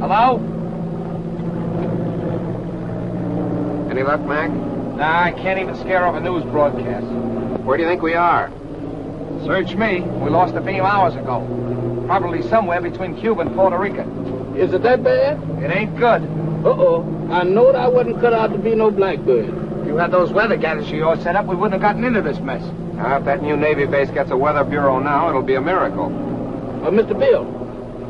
Hello? Any luck, Mac? Nah, I can't even scare off a news broadcast. Where do you think we are? Search me. We lost a beam hours ago. Probably somewhere between Cuba and Puerto Rico. Is it that bad? It ain't good. Uh-oh. I know I wasn't cut out to be no blackbird. If you had those weather gadgets of yours set up, we wouldn't have gotten into this mess. Now, if that new Navy base gets a weather bureau now, it'll be a miracle. Mr. Bill,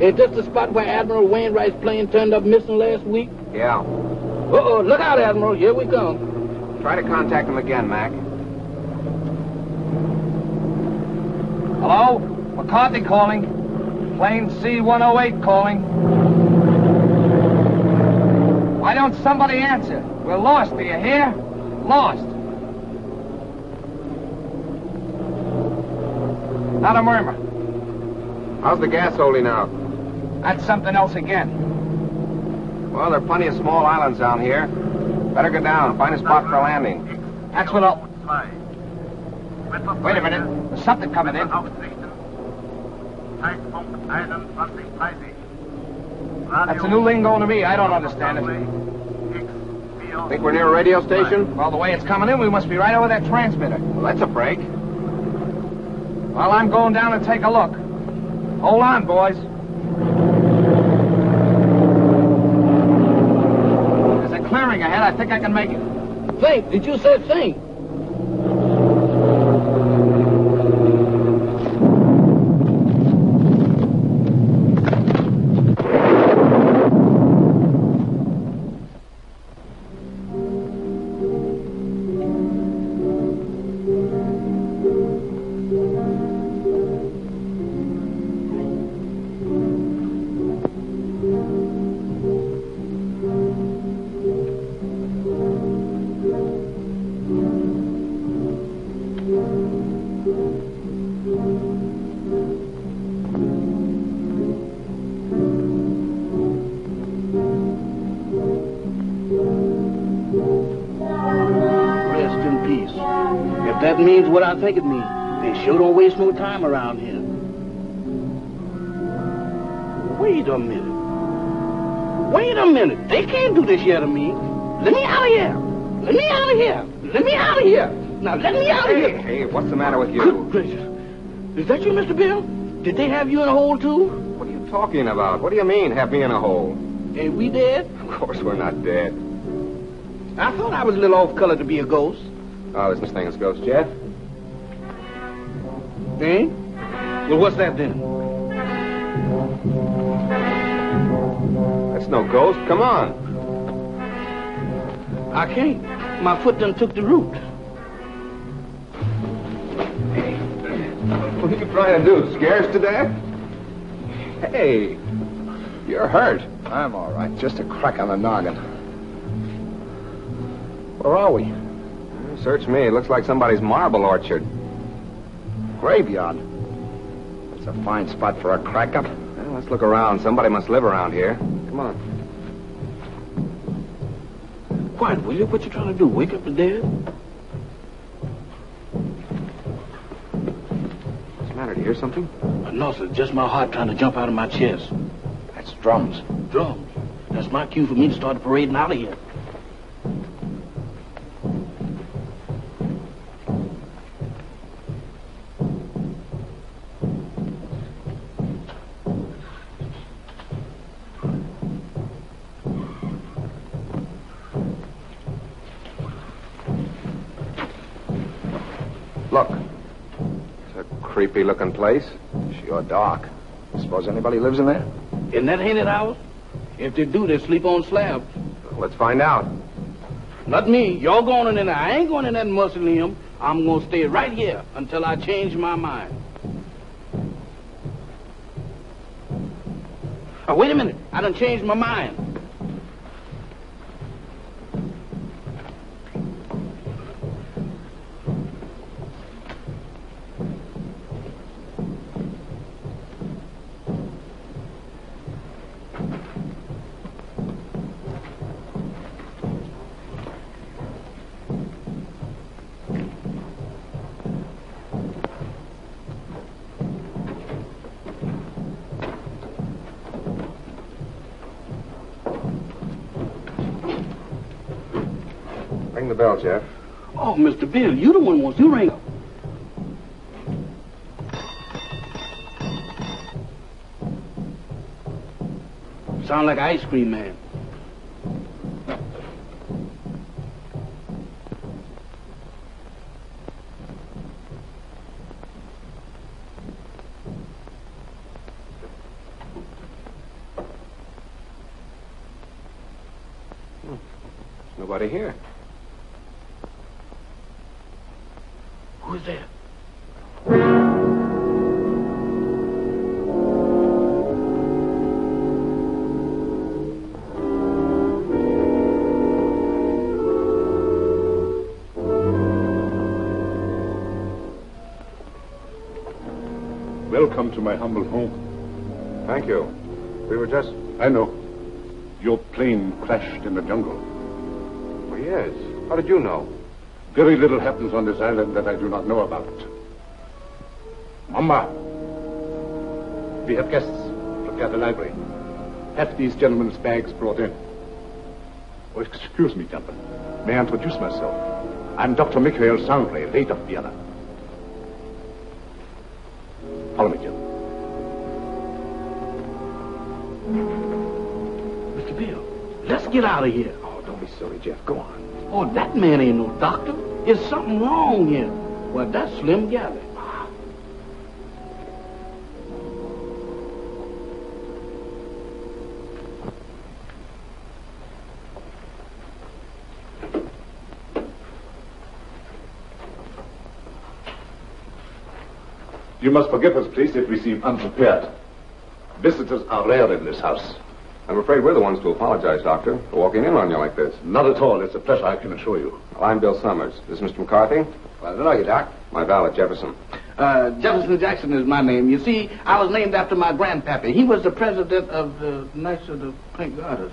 is this the spot where Admiral Wainwright's plane turned up missing last week? Yeah. Uh-oh. Look out, Admiral. Here we come. Try to contact him again, Mac. Hello? McCarthy calling. Plane C-108 calling. Why don't somebody answer? We're lost, do you hear? Lost. Not a murmur. How's the gas holding out? That's something else again. Well, there are plenty of small islands down here. Better go down, find a spot for landing. That's what I'll... Wait a minute. There's something coming in. That's a new lingo to me. I don't understand it. Think we're near a radio station? Well, the way it's coming in, we must be right over that transmitter. Well, that's a break. Well, I'm going down and take a look. Hold on, boys. There's a clearing ahead. I think I can make it. Think. Did you say think? Means what I think it means. They sure don't waste no time around here. Wait a minute. Wait a minute. They can't do this here to me. Let me out of here. Let me out of here. Let me out of here. Now let me out of here. Hey, what's the matter with you? Good gracious. Is that you, Mr. Bill? Did they have you in a hole, too? What are you talking about? What do you mean, have me in a hole? Ain't we dead? Of course we're not dead. I thought I was a little off color to be a ghost. Oh, there's this thing as ghost, Jeff. Eh? Well, what's that then? That's no ghost. Come on. I can't. My foot done took the root. What are you trying to do? Scare us to death? Hey, you're hurt. I'm all right. Just a crack on the noggin. Where are we? Search me. It looks like somebody's marble orchard. Graveyard. That's a fine spot for a crack-up. Well, let's look around. Somebody must live around here. Come on. Quiet, will you? What you trying to do? Wake up the dead? What's the matter? Do you hear something? No, sir. Just my heart trying to jump out of my chest. That's drums. Drums? That's my cue for me to start parading out of here. Look. It's a creepy-looking place. Sure dark. Suppose anybody lives in there? Isn't that haunted house? If they do, they sleep on slabs. Let's find out. Not me. Y'all going in there. I ain't going in that mausoleum. I'm going to stay right here until I change my mind. Oh, wait a minute. I done changed my mind. the bell, Jeff. Oh, Mr. Bill, you the one who wants to ring up. Sound like an ice cream man. Nobody here. Who's there? Welcome to my humble home. Thank you. We were just... I know. Your plane crashed in the jungle. Oh, yes. How did you know? Very little happens on this island that I do not know about. Mama, we have guests. Prepare the library. Have these gentlemen's bags brought in. Oh, excuse me, gentlemen. May I introduce myself? I'm Dr. Michael Sangre, late of Vienna. Follow me, Jim. Mr. Bill, let's get out of here. Oh, don't be silly, Jeff. Go on. Oh, that man ain't no doctor. There's something wrong here. Well, that's Slim Galley. You must forgive us, please, if we seem unprepared. Visitors are rare in this house. I'm afraid we're the ones to apologize, Doctor, for walking in on you like this. Not at all. It's a pleasure, I can assure you. Well, I'm Bill Summers. This is Mr. McCarthy. Glad to know you, Doc. My valet, Jefferson. Jefferson Jackson is my name. You see, I was named after my grandpappy. He was the president of the Knights of the Pink Garters.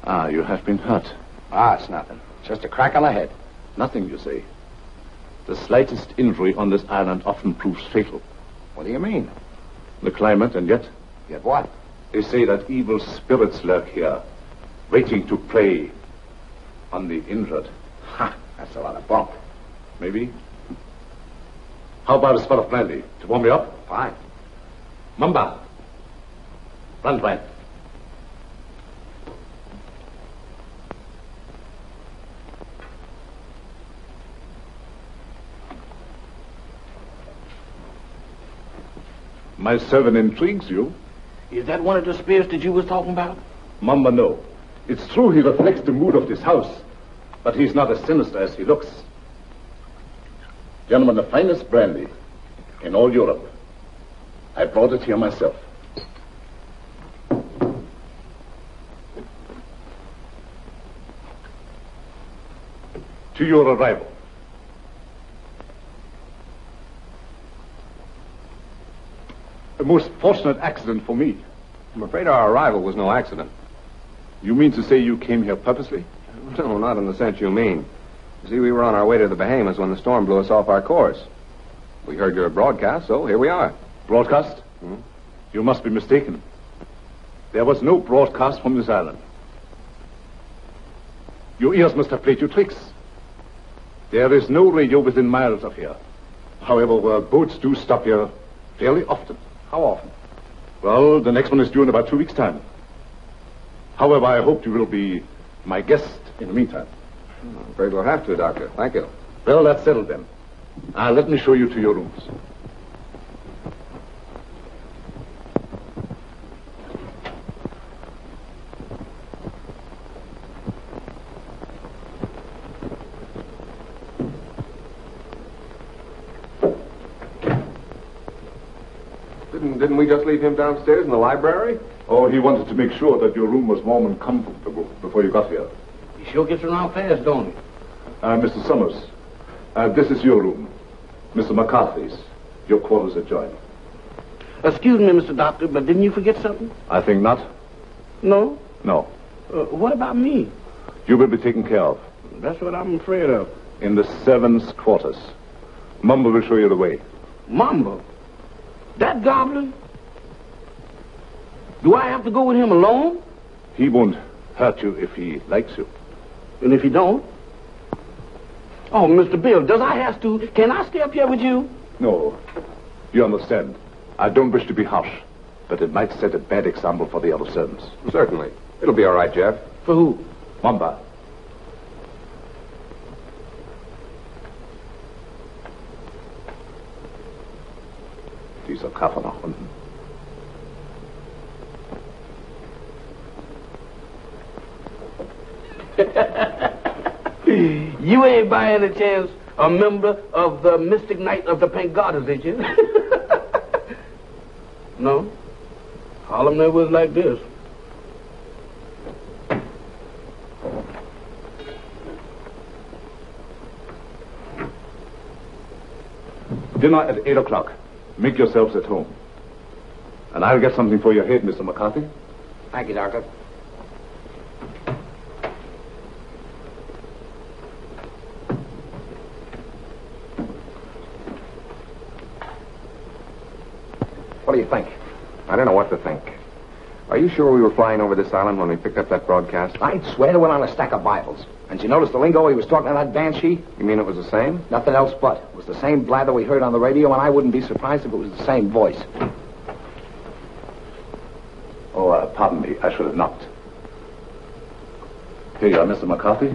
Ah, you have been hurt. Ah, it's nothing. Just a crack on the head. Nothing, you say. The slightest injury on this island often proves fatal. What do you mean? The climate, and yet... Yet what? They say that evil spirits lurk here, waiting to prey on the injured. Ha! That's a lot of bunk. Maybe. How about a spot of brandy to warm me up? Fine. Mamba. Brandwein. My servant intrigues you. Is that one of the spirits that you was talking about? Mamba, no. It's true he reflects the mood of this house, but he's not as sinister as he looks. Gentlemen, the finest brandy in all Europe. I brought it here myself. To your arrival. A most fortunate accident for me. I'm afraid our arrival was no accident. You mean to say you came here purposely? No, not in the sense you mean. You see, we were on our way to the Bahamas when the storm blew us off our course. We heard your broadcast, so here we are. Broadcast? Hmm? You must be mistaken. There was no broadcast from this island. Your ears must have played you tricks. There is no radio within miles of here. However, boats do stop here fairly often. How often? Well, the next one is due in about 2 weeks' time. However, I hope you will be my guest in the meantime. I'm afraid we'll have to, Doctor. Thank you. Well, that's settled then. Let me show you to your rooms. Didn't we just leave him downstairs in the library? Oh, he wanted to make sure that your room was warm and comfortable before you got here. He sure gets around fast, don't he? Mr. Summers, this is your room. Mr. McCarthy's. Your quarters adjoin. Excuse me, Mr. Doctor, but didn't you forget something? I think not. No? No. What about me? You will be taken care of. That's what I'm afraid of. In the servants' quarters. Mumble will show you the way. Mamba? That goblin? Do I have to go with him alone? He won't hurt you if he likes you. And if he don't? Oh, Mr. Bill, does I have to? Can I stay up here with you? No. You understand. I don't wish to be harsh, but it might set a bad example for the other servants. Certainly. It'll be all right, Jeff. For who? Mamba. Dieser Kaffer nach unten. You ain't by any chance a member of the Mystic Knight of the Pink Garters, ain't you? No? Harlem never was like this. Dinner at 8 o'clock. Make yourselves at home. And I'll get something for your head, Mr. McCarthy. Thank you, Doctor. What do you think? I don't know what to think. Are you sure we were flying over this island when we picked up that broadcast? I'd swear to it on a stack of Bibles. And you notice the lingo he was talking to that banshee? You mean it was the same? Nothing else but. It was the same blather we heard on the radio, and I wouldn't be surprised if it was the same voice. Oh, pardon me. I should have knocked. Here you are, Mr. McCarthy.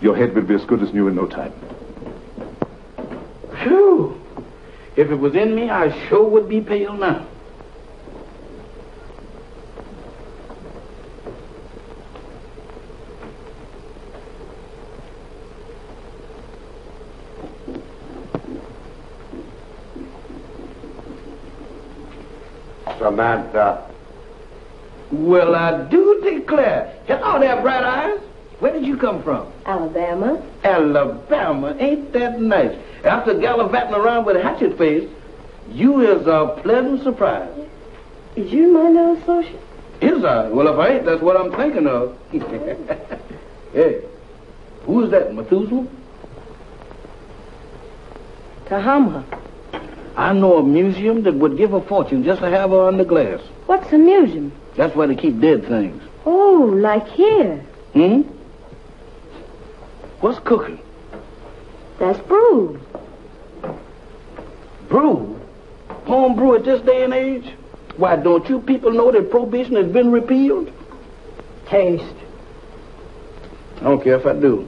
Your head will be as good as new in no time. Phew. If it was in me, I sure would be pale now. Samantha. Well, I do declare. Hello there, Bright Eyes. Where did you come from? Alabama. Alabama. Ain't that nice? After gallivanting around with a hatchet face, you is a pleasant surprise. Is you my little associate? Is I? Well, if I ain't, that's what I'm thinking of. Hey, who's that, Methuselah? Tahama. I know a museum that would give a fortune just to have her under glass. What's a museum? That's where they keep dead things. Oh, like here. Hmm? What's cooking? That's brew. Brew? Home brew at this day and age? Why, don't you people know that prohibition has been repealed? Taste. I don't care if I do.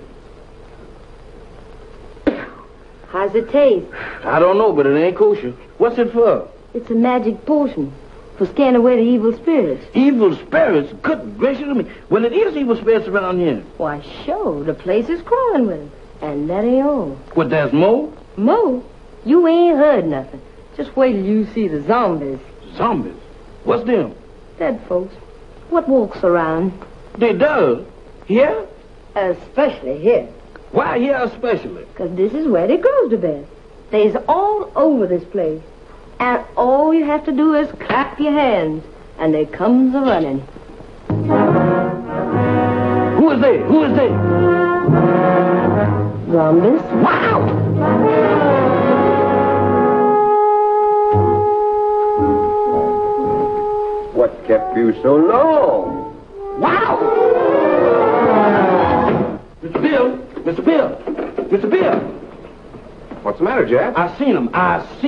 How's it taste? I don't know, but it ain't kosher. What's it for? It's a magic potion for scaring away the evil spirits. Evil spirits? Good gracious of me. Well, it is evil spirits around here. Why, sure. The place is crawling with them. And that ain't all. What, there's more? Mo, you ain't heard nothing. Just wait till you see the zombies. Zombies? What's them? Dead folks. What walks around. They does? Here? Especially here. Why here especially? Because this is where they goes to bed. They's all over this place. And all you have to do is clap your hands. And they comes a-running. Who is they? Who is they? Zombies. Wow! What kept you so long? Wow! Mr. Bill! Mr. Bill! Mr. Bill! What's the matter, Jeff? I seen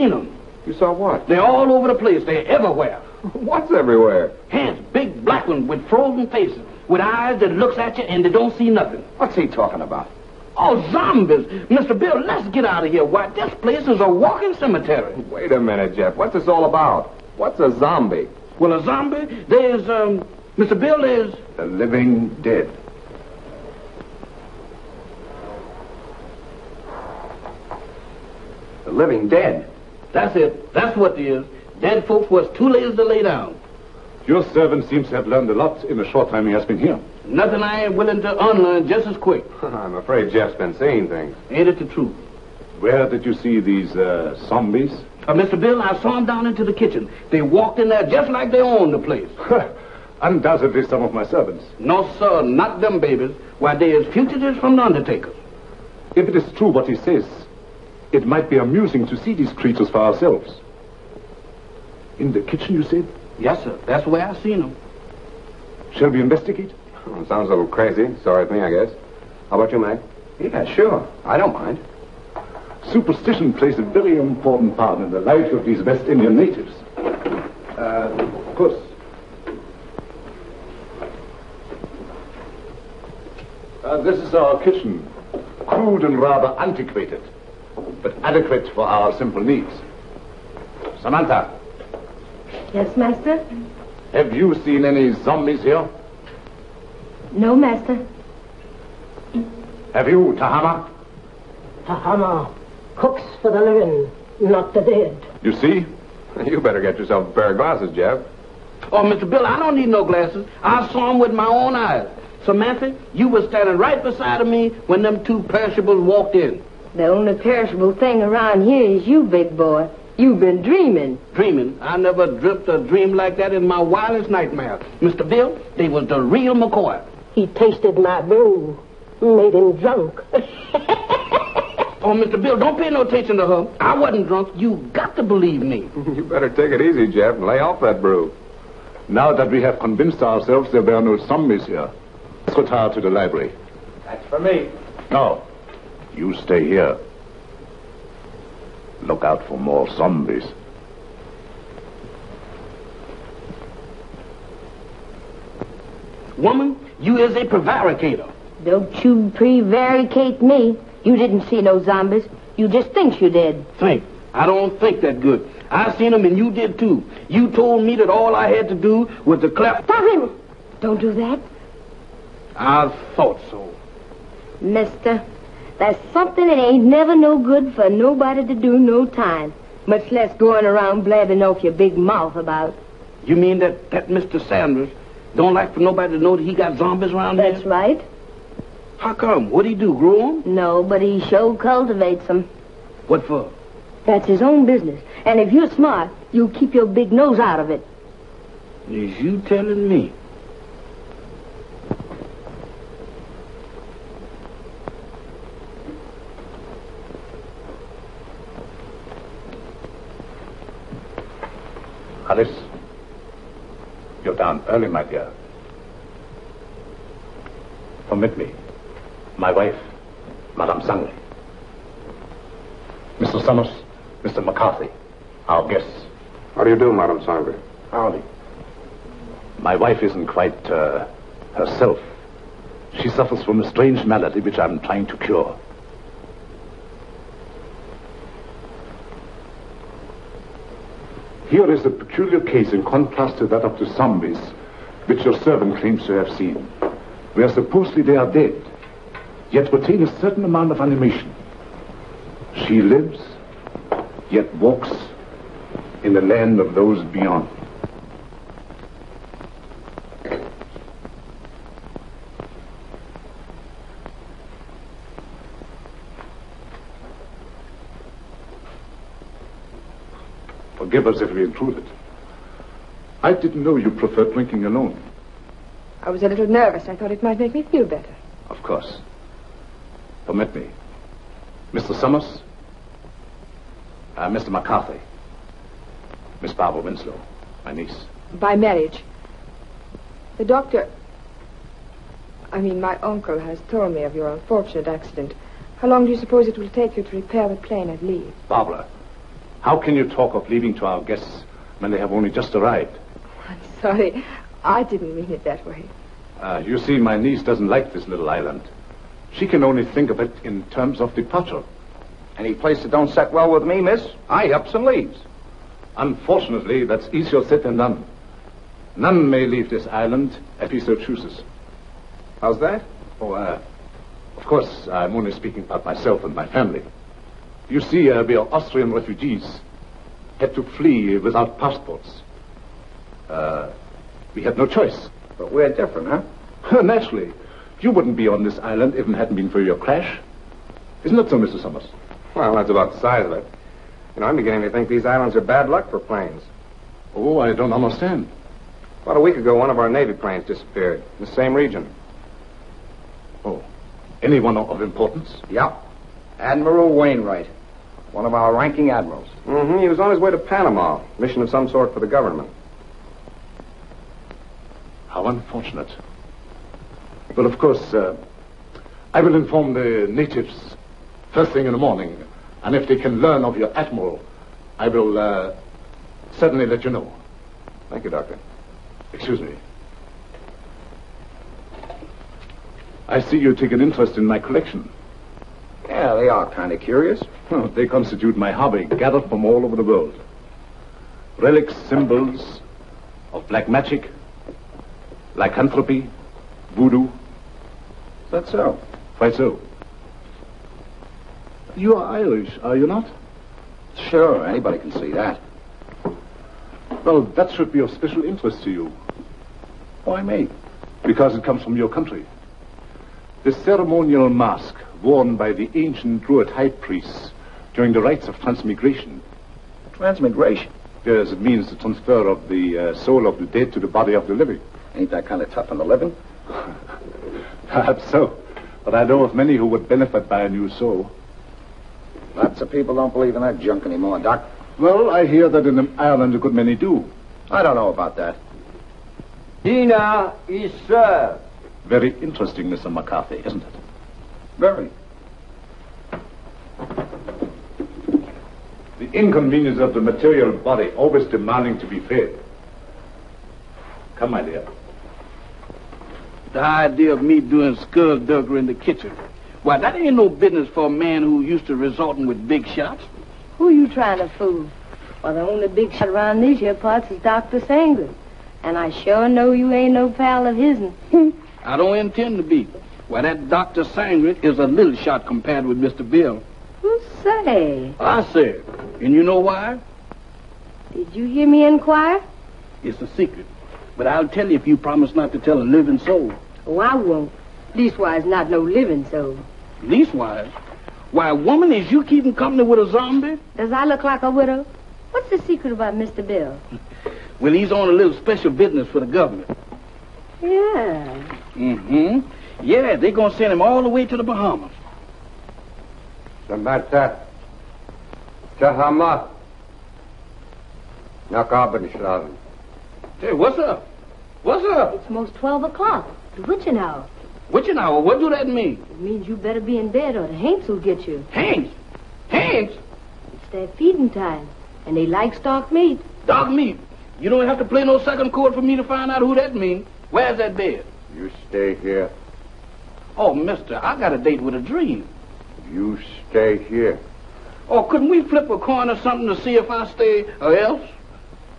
them. You saw what? They're all over the place. They're everywhere. What's everywhere? Hands, big black ones with frozen faces, with eyes that looks at you and they don't see nothing. What's he talking about? Oh, zombies. Mr. Bill, let's get out of here. Why, this place is a walking cemetery. Wait a minute, Jeff. What's this all about? What's a zombie? Well, a zombie, there's, Mr. Bill, there's... The living dead. The living dead. That's it. That's what it is. Dead folks was too lazy to lay down. Your servant seems to have learned a lot in the short time he has been here. Nothing I ain't willing to unlearn just as quick. I'm afraid Jeff's been seeing things. Ain't it the truth? Where did you see these zombies? Mr. Bill, I saw them down into the kitchen. They walked in there just like they owned the place. Undoubtedly some of my servants. No, sir, not them babies. Why, they is fugitives from the undertakers. If it is true what he says, it might be amusing to see these creatures for ourselves. In the kitchen, you said? Yes, sir. That's where I seen them. Shall we investigate? Oh, sounds a little crazy. Sorry with me, I guess. How about you, Mac? Yeah, sure. I don't mind. Superstition plays a very important part in the life of these West Indian natives. Puss. This is our kitchen. Crude and rather antiquated, but adequate for our simple needs. Samantha. Yes, master? Have you seen any zombies here? No, master. Have you, Tahama? Tahama cooks for the living, not the dead. You see? You better get yourself a pair of glasses, Jeff. Oh, Mr. Bill, I don't need no glasses. I saw him with my own eyes. Samantha, you were standing right beside of me when them two perishables walked in. The only perishable thing around here is you, big boy. You've been dreaming. Dreaming? I never dreamt a dream like that in my wildest nightmare. Mr. Bill, they was the real McCoy. He tasted my brew, made him drunk. Oh, Mr. Bill, don't pay no attention to her. I wasn't drunk. You got to believe me. You better take it easy, Jeff, and lay off that brew. Now that we have convinced ourselves that there are no zombies here, let's retire to the library. That's for me. No, you stay here. Look out for more zombies. Woman, you is a prevaricator. Don't you prevaricate me. You didn't see no zombies. You just think you did. Think. I don't think that good. I seen them and you did too. You told me that all I had to do was to clap. Stop him! Don't do that. I thought so. Mister, that's something that ain't never no good for nobody to do no time. Much less going around blabbing off your big mouth about. You mean that Mr. Sanders don't like for nobody to know that he got zombies around That's here? right. How come? What'd he do, grow them? No, but he sure cultivates them. What for? That's his own business. And if you're smart, you'll keep your big nose out of it. Is you telling me? Alice, you're down early, my dear. Permit me. My wife, Madame Sangre. Mr. Summers, Mr. McCarthy, our guests. How do you do, Madame Sangre? Howdy. My wife isn't quite herself. She suffers from a strange malady which I'm trying to cure. Here is a peculiar case in contrast to that of the zombies, which your servant claims to have seen, where supposedly they are dead, yet retain a certain amount of animation. She lives, yet walks in the land of those beyond. Forgive us if we intruded. I didn't know you preferred drinking alone. I was a little nervous. I thought it might make me feel better. Of course. Permit me. Mr. Summers, Mr. McCarthy, Miss Barbara Winslow, my niece. By marriage. The doctor... my uncle has told me of your unfortunate accident. How long do you suppose it will take you to repair the plane and leave? Barbara, how can you talk of leaving to our guests when they have only just arrived? I'm sorry. I didn't mean it that way. You see, my niece doesn't like this little island. She can only think of it in terms of departure. Any place that don't set well with me, miss, I ups and leaves. Unfortunately, that's easier said than done. None may leave this island if he so chooses. How's that? Oh, of course, I'm only speaking about myself and my family. You see, we are Austrian refugees. Had to flee without passports. We had no choice. But we're different, huh? Naturally. You wouldn't be on this island if it hadn't been for your crash. Isn't that so, Mr. Summers? Well, that's about the size of it. I'm beginning to think these islands are bad luck for planes. Oh, I don't understand. About a week ago, one of our Navy planes disappeared in the same region. Oh, anyone of importance? Yep. Admiral Wainwright, one of our ranking admirals. Mm-hmm. He was on his way to Panama, mission of some sort for the government. How unfortunate. But of course, I will inform the natives first thing in the morning. And if they can learn of your admiral, I will certainly let you know. Thank you, Doctor. Excuse me. I see you take an interest in my collection. Yeah, they are kind of curious. They constitute my hobby, gathered from all over the world. Relics, symbols of black magic, lycanthropy, voodoo. Is that so? Quite so. You are Irish, are you not? Sure, anybody can see that. Well, that should be of special interest to you. Why me? Because it comes from your country. The ceremonial mask worn by the ancient Druid high priests during the rites of transmigration. Transmigration? Yes, it means the transfer of the soul of the dead to the body of the living. Ain't that kind of tough on the living? Perhaps so. But I know of many who would benefit by a new soul. Lots of people don't believe in that junk anymore, Doc. Well, I hear that in Ireland a good many do. I don't know about that. Dinner is served. Very interesting, Mr. McCarthy, isn't it? Very. The inconvenience of the material body always demanding to be fed. Come, my dear. The idea of me doing skullduggery in the kitchen. Why, that ain't no business for a man who used to resorting with big shots. Who you trying to fool? Well, the only big shot around these here parts is Dr. Sangre. And I sure know you ain't no pal of his'n. I don't intend to be. Why, that Dr. Sangre is a little shot compared with Mr. Bill. Who say? I said. And you know why? Did you hear me inquire? It's a secret. But I'll tell you if you promise not to tell a living soul. Oh, I won't. Leastwise, not no living soul. Leastwise? Why, woman, is you keeping company with a zombie? Does I look like a widow? What's the secret about Mr. Bill? Well, he's on a little special business for the government. Yeah. Mm-hmm. Yeah, they're going to send him all the way to the Bahamas. Samantha. Chahama. Nakabanislav. Hey, what's up? What's up? It's most 12 o'clock. The witching hour. Witching hour? What do that mean? It means you better be in bed or the Hanks will get you. Hanks? Hanks? It's their feeding time, and they like stock meat. Dog meat? You don't have to play no second chord for me to find out who that means. Where's that bed? You stay here. Oh, mister, I got a date with a dream. You stay here. Oh, couldn't we flip a coin or something to see if I stay or else?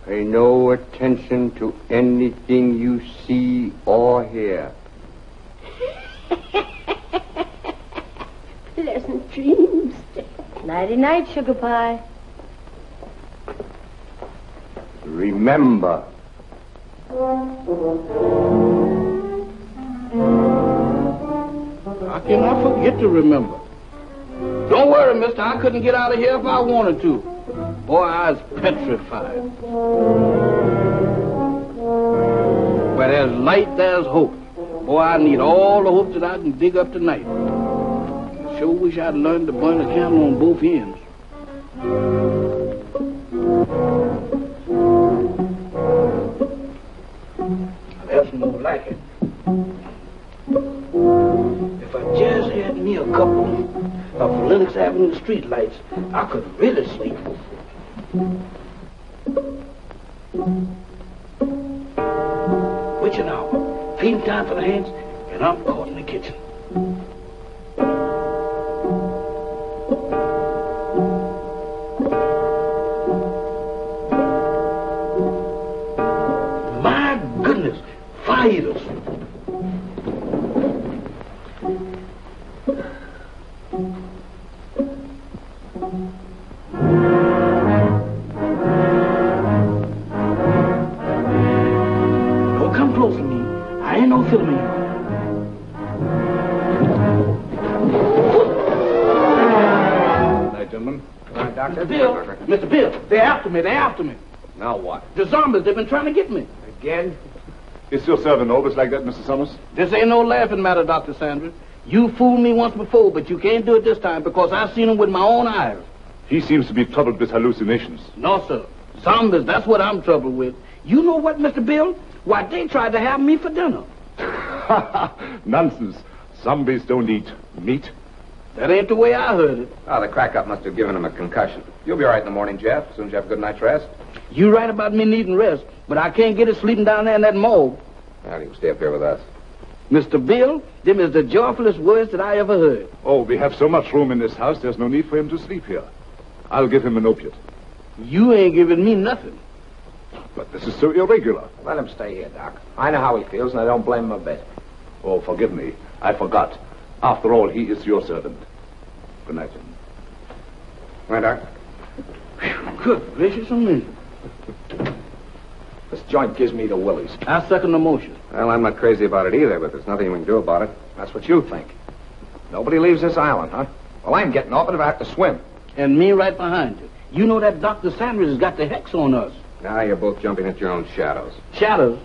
Pay no attention to anything you see or hear. Pleasant dreams. Nighty-night, sugar pie. Remember. How can I forget to remember? Don't worry, mister. I couldn't get out of here if I wanted to. Boy, I was petrified. Where there's light, there's hope. Boy, I need all the hope that I can dig up tonight. I sure wish I'd learned to burn a candle on both ends. That's more like it. If I just had me a couple of Lenox Avenue streetlights, I could really sleep. Witching hour. Feeding time for the hands, and I'm caught in the kitchen. My goodness, fighters. Don't come close to me. I ain't no filming you. Night, gentlemen. Doctor. Bill, Mr. Bill, they're after me. They're after me. Now what? The zombies, they've been trying to get me. Again? Is your servant always like that, Mr. Summers? This ain't no laughing matter, Dr. Sanders. You fooled me once before, but you can't do it this time because I've seen them with my own eyes. He seems to be troubled with hallucinations. No, sir. Zombies, that's what I'm troubled with. You know what, Mr. Bill? Why, they tried to have me for dinner. Nonsense. Zombies don't eat meat. That ain't the way I heard it. Oh, the crack-up must have given him a concussion. You'll be all right in the morning, Jeff, as soon as you have a good night's rest. You right about me needing rest, but I can't get it sleeping down there in that morgue. Now, you can stay up here with us. Mr. Bill, them is the joyfulest words that I ever heard. Oh, we have so much room in this house, there's no need for him to sleep here. I'll give him an opiate. You ain't giving me nothing. But this is so irregular. Let him stay here, Doc. I know how he feels, and I don't blame him a bit. Oh, forgive me. I forgot. After all, he is your servant. Good night, Jim. Right, Doc? Good gracious of me. This joint gives me the willies. I second the motion. Well, I'm not crazy about it either, but there's nothing we can do about it. That's what you think. Nobody leaves this island, huh? Well, I'm getting off it if I have to swim. And me right behind you. You know that Dr. Sanders has got the hex on us. Now you're both jumping at your own shadows. Shadows?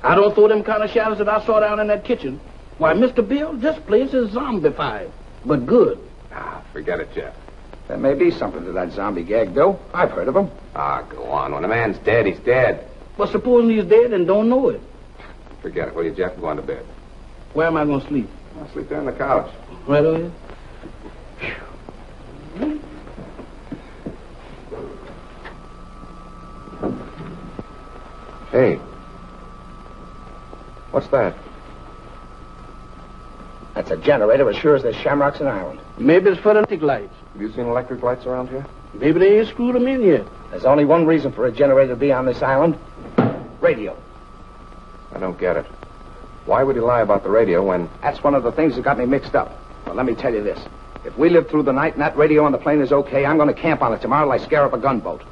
I don't throw them kind of shadows that I saw down in that kitchen. Why, Mr. Bill, this place is zombified. But good. Ah, forget it, Jeff. There may be something to that zombie gag, Bill. I've heard of them. Ah, go on. When a man's dead, he's dead. But supposing he's dead and don't know it. Forget it, will you, Jeff? Go on to bed. Where am I going to sleep? I'll sleep there on the couch. Right over here? Hey. What's that? That's a generator as sure as there's shamrocks in Ireland. Maybe it's for the electric lights. Have you seen electric lights around here? Maybe they ain't screwed them in yet. There's only one reason for a generator to be on this island. Radio. I don't get it. Why would he lie about the radio when... That's one of the things that got me mixed up. Well, let me tell you this. If we live through the night and that radio on the plane is okay, I'm going to camp on it tomorrow till I scare up a gunboat.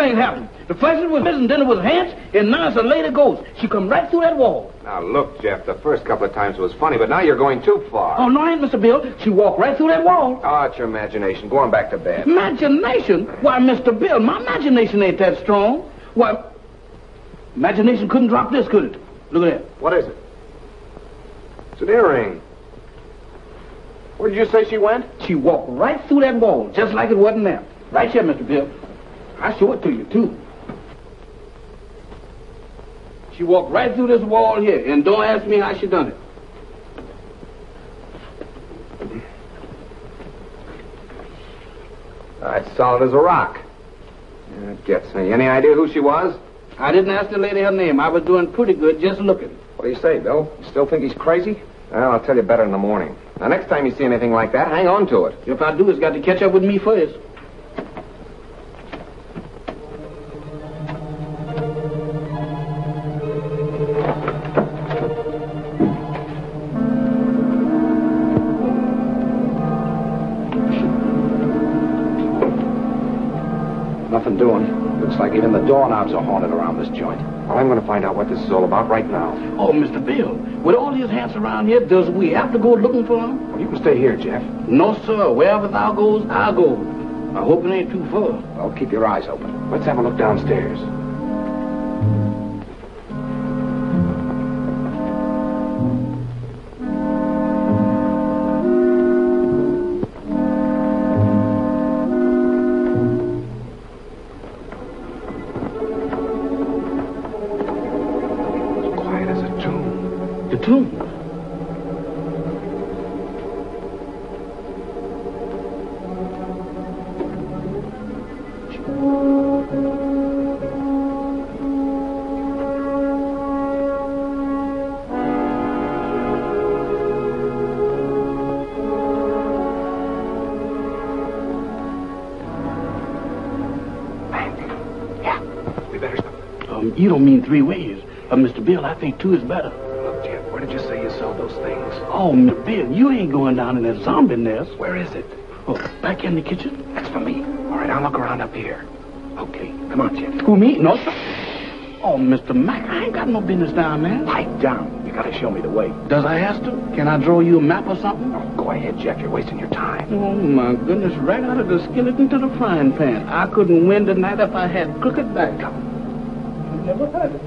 Happened. The first it was missing, then it was Hans, and now it's a lady ghost. She come right through that wall. Now, look, Jeff, the first couple of times it was funny, but now you're going too far. Oh, no, I ain't, Mr. Bill. She walked right through that wall. Oh, it's your imagination. Go on back to bed. Imagination? Why, Mr. Bill, my imagination ain't that strong. Why, imagination couldn't drop this, could it? Look at that. What is it? It's an earring. Where did you say she went? She walked right through that wall, just like it wasn't there. Right here, Mr. Bill. I'll show it to you, too. She walked right through this wall here, and don't ask me how she done it. It's solid as a rock. Yeah, it gets me. Any idea who she was? I didn't ask the lady her name. I was doing pretty good just looking. What do you say, Bill? You still think he's crazy? Well, I'll tell you better in the morning. Now, next time you see anything like that, hang on to it. If I do, it's got to catch up with me first. Nothing doing. Looks like even the doorknobs are haunted around this joint. Well, I'm going to find out what this is all about right now. Oh, Mr. Bill, with all these hands around here, does we have to go looking for them? Well, you can stay here, Jeff. No, sir. Wherever thou goes, I'll go. I hope it ain't too far. Well, keep your eyes open. Let's have a look downstairs. The tomb. You don't mean 3 ways. Mr. Bill, I think 2 is better. Look, Jeff, where did you say you sold those things? Oh, Mr. Bill, you ain't going down in that zombie nest. Where is it? Oh, back in the kitchen. That's for me. All right, I'll look around up here. Okay, come on, Jeff. Who, me? No, sir. Oh, Mr. Mack, I ain't got no business down there. Pipe down. You gotta show me the way. Does I have to? Can I draw you a map or something? Oh, go ahead, Jeff. You're wasting your time. Oh, my goodness. Right out of the skeleton to the frying pan. I couldn't win tonight if I had crooked back. I've never had it.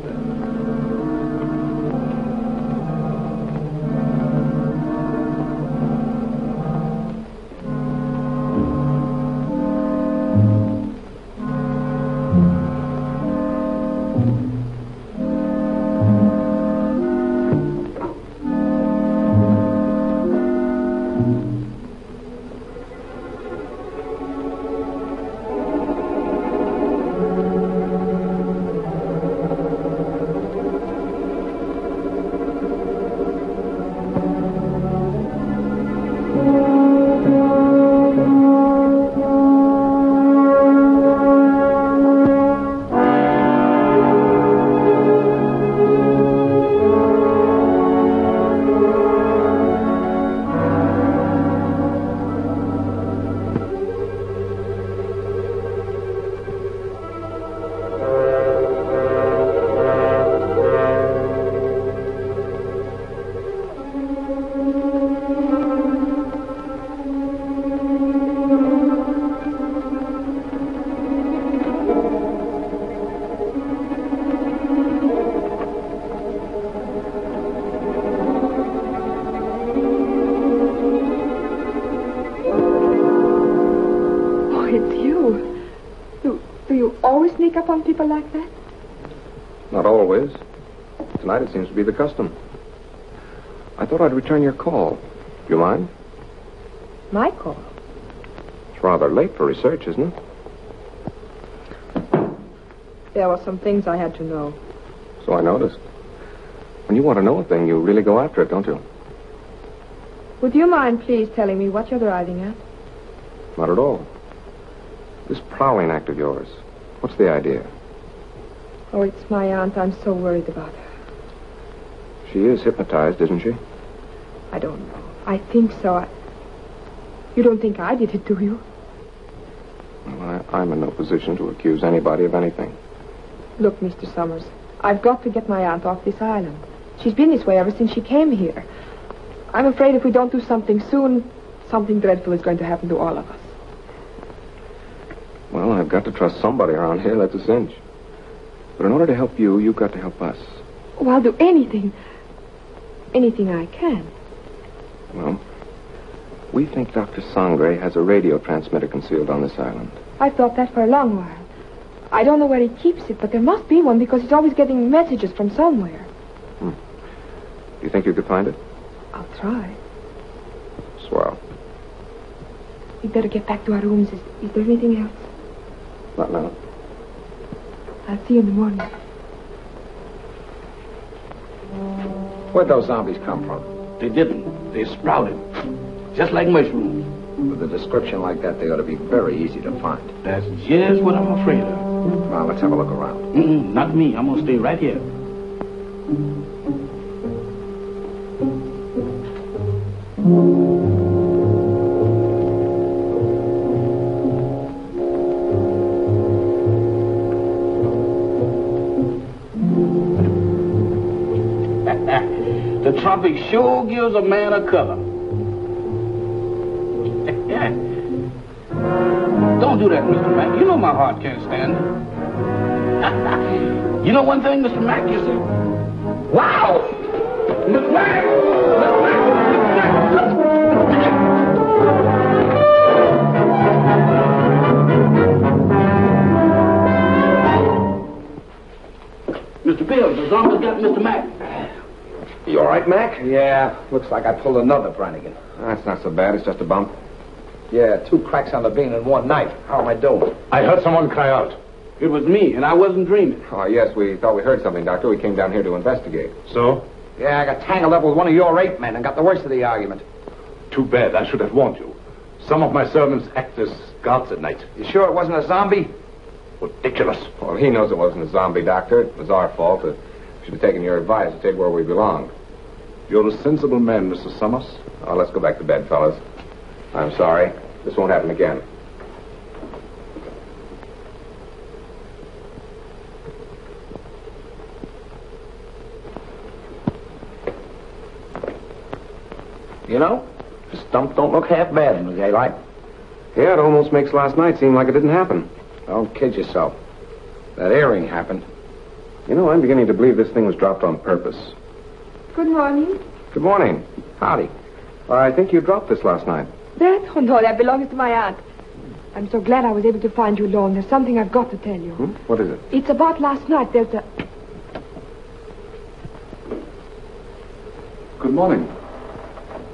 Sneak up on people like that? Not always. Tonight it seems to be the custom. I thought I'd return your call. Do you mind? My call? It's rather late for research, isn't it? There were some things I had to know. So I noticed. When you want to know a thing, you really go after it, don't you? Would you mind, please, telling me what you're driving at? Not at all. This prowling act of yours, what's the idea? Oh, it's my aunt. I'm so worried about her. She is hypnotized, isn't she? I don't know. I think so. You don't think I did it, do you? Well, I'm in no position to accuse anybody of anything. Look, Mr. Summers, I've got to get my aunt off this island. She's been this way ever since she came here. I'm afraid if we don't do something soon, something dreadful is going to happen to all of us. Well, I've got to trust somebody around here, that's a cinch. But in order to help you, you've got to help us. Oh, I'll do anything. Anything I can. Well, we think Dr. Sangre has a radio transmitter concealed on this island. I've thought that for a long while. I don't know where he keeps it, but there must be one because he's always getting messages from somewhere. Do you think you could find it? I'll try. Swell. We'd better get back to our rooms. Is there anything else? Not now. I'll see you in the morning. Where'd those zombies come from? They didn't. They sprouted. Just like mushrooms. With a description like that, they ought to be very easy to find. That's just what I'm afraid of. Well, let's have a look around. Not me. I'm going to stay right here. The tropic sure gives a man a color. Don't do that, Mr. Mack. You know my heart can't stand it. You know one thing, Mr. Mack, you see? Wow! Mr. Mack! Mr. Mack! Mr. Bill, the zombies got Mr. Mack. You all right, Mac? Yeah, looks like I pulled another Brannigan. That's not so bad. It's just a bump. Yeah, 2 cracks on the bean in one night. How am I doing? I heard someone cry out. It was me, and I wasn't dreaming. Oh, yes, we thought we heard something, Doctor. We came down here to investigate. So? Yeah, I got tangled up with one of your 8 men and got the worst of the argument. Too bad. I should have warned you. Some of my servants act as guards at night. You sure it wasn't a zombie? Ridiculous. Well, he knows it wasn't a zombie, Doctor. It was our fault. We should have taken your advice and stayed where we belonged. You're a sensible man, Mr. Summers. Oh, let's go back to bed, fellas. I'm sorry. This won't happen again. You know, this dump don't look half bad in the daylight. Yeah, it almost makes last night seem like it didn't happen. Don't kid yourself. That earring happened. You know, I'm beginning to believe this thing was dropped on purpose. Good morning. Good morning. Howdy. I think you dropped this last night. That? Oh, no, that belongs to my aunt. I'm so glad I was able to find you alone. There's something I've got to tell you. What is it? It's about last night. There's a... Good morning.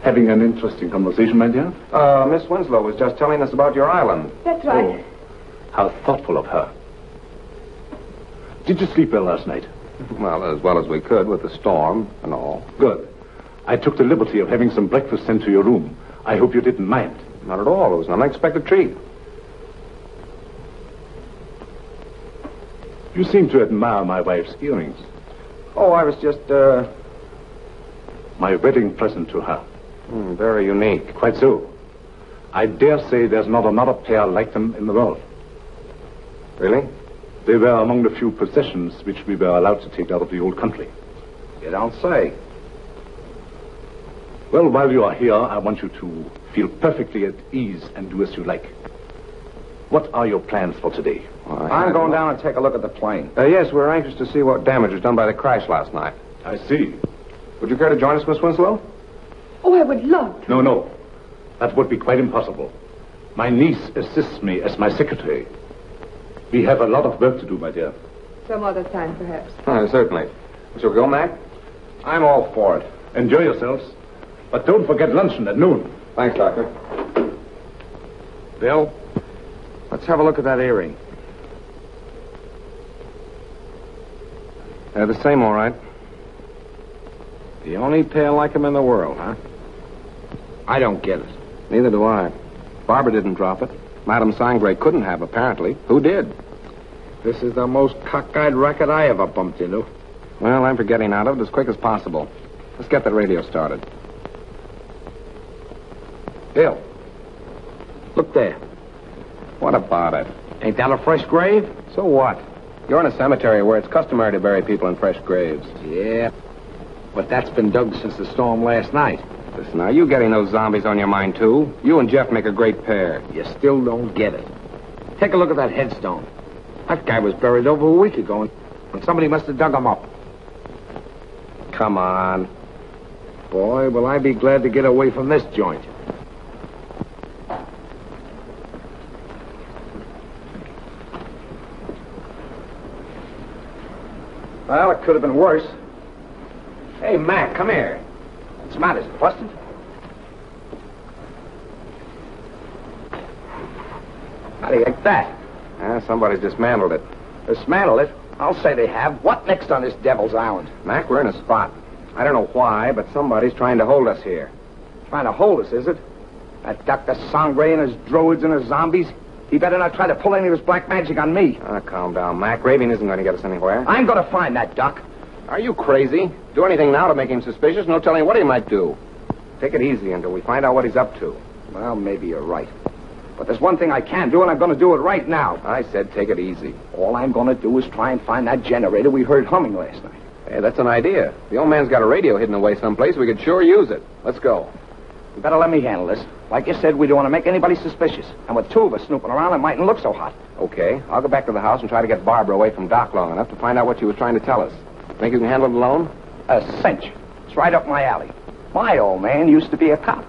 Having an interesting conversation, my dear? Miss Winslow was just telling us about your island. That's right. How thoughtful of her. Did you sleep well last night? Well as we could with the storm and all. Good. I took the liberty of having some breakfast sent to your room. I hope you didn't mind. Not at all. It was an unexpected treat. You seem to admire my wife's earrings. Oh, I was just, My wedding present to her. Very unique. Quite so. I dare say there's not another pair like them in the world. Really? They were among the few possessions which we were allowed to take out of the old country. You don't say. Well, while you are here, I want you to feel perfectly at ease and do as you like. What are your plans for today? I'm going down and take a look at the plane. Yes, we're anxious to see what damage was done by the crash last night. I see. Would you care to join us, Miss Winslow? Oh, I would love to. No. That would be quite impossible. My niece assists me as my secretary. We have a lot of work to do, my dear. Some other time, perhaps. Certainly. Shall we go, Mac? I'm all for it. Enjoy yourselves. But don't forget luncheon at noon. Thanks, Doctor. Bill, let's have a look at that earring. They're the same, all right. The only pair like them in the world, huh? I don't get it. Neither do I. Barbara didn't drop it. Madame Sangre couldn't have, apparently. Who did? This is the most cockeyed racket I ever bumped into. Well, I'm for getting out of it as quick as possible. Let's get that radio started. Bill, look there. What about it? Ain't that a fresh grave? So what? You're in a cemetery where it's customary to bury people in fresh graves. Yeah, but that's been dug since the storm last night. Listen, are you getting those zombies on your mind, too? You and Jeff make a great pair. You still don't get it. Take a look at that headstone. That guy was buried over a week ago, and somebody must have dug him up. Come on. Boy, will I be glad to get away from this joint. Well, it could have been worse. Hey, Mac, come here. What's the matter? Is it busted? How do you like that? Somebody's dismantled it. Dismantle it? I'll say they have. What next on this devil's island? Mac, we're in a spot. I don't know why, but somebody's trying to hold us here. Trying to hold us, is it? That Dr. Sangre and his droids and his zombies? He better not try to pull any of his black magic on me. Calm down, Mac. Raving isn't going to get us anywhere. I'm going to find that Doc. Are you crazy? Do anything now to make him suspicious? No telling what he might do. Take it easy until we find out what he's up to. Well, maybe you're right. But there's one thing I can do, and I'm going to do it right now. I said take it easy. All I'm going to do is try and find that generator we heard humming last night. Hey, that's an idea. The old man's got a radio hidden away someplace. We could sure use it. Let's go. You better let me handle this. Like you said, we don't want to make anybody suspicious. And with two of us snooping around, it mightn't look so hot. Okay. I'll go back to the house and try to get Barbara away from Doc long enough to find out what she was trying to tell us. Think you can handle it alone? A cinch. It's right up my alley. My old man used to be a cop.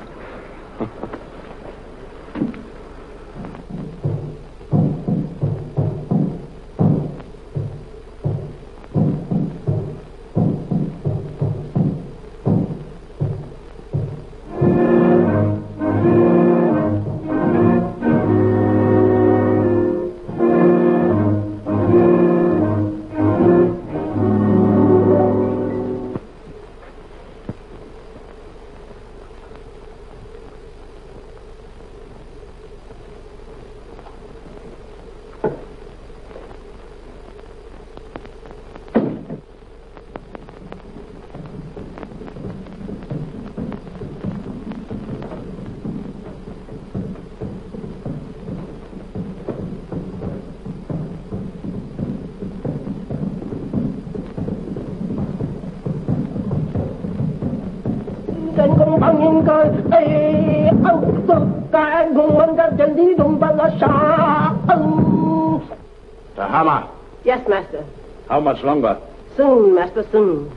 Tahama, Yes, master. how much longer? Soon, master, soon.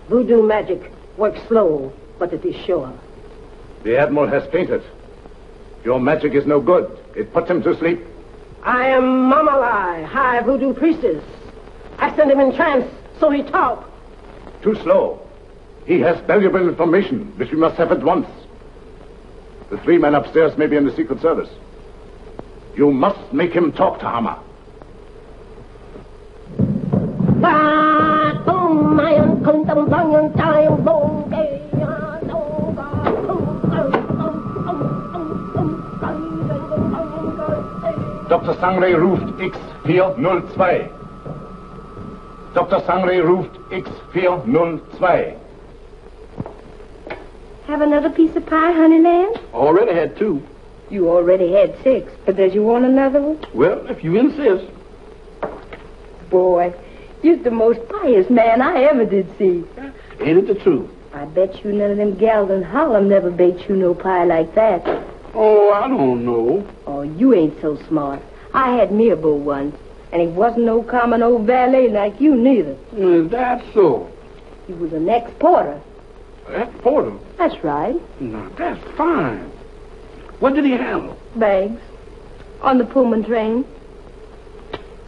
Voodoo magic works slow, but it is sure. The Admiral has fainted. Your magic is no good. It puts him to sleep. I am Mamalai, high voodoo priestess. I sent him in trance, so he talk. Too slow. He has valuable information, which we must have at once. The 3 men upstairs may be in the Secret Service. You must make him talk, Tahama. Dr. Sangre ruft X402. Dr. Sangre ruft X402. Have another piece of pie, Honeyland? Already had 2. You already had 6, but does you want another one? Well, if you insist. Boy, you're the most pious man I ever did see. Ain't it the truth? I bet you none of them gals in Harlem never baked you no pie like that. Oh, I don't know. Oh, you ain't so smart. I had me a beau once, and he wasn't no common old valet like you neither. Is that so? He was an ex-porter. Ex-porter? That's right. Now, that's fine. What did he handle? Bags. On the Pullman train.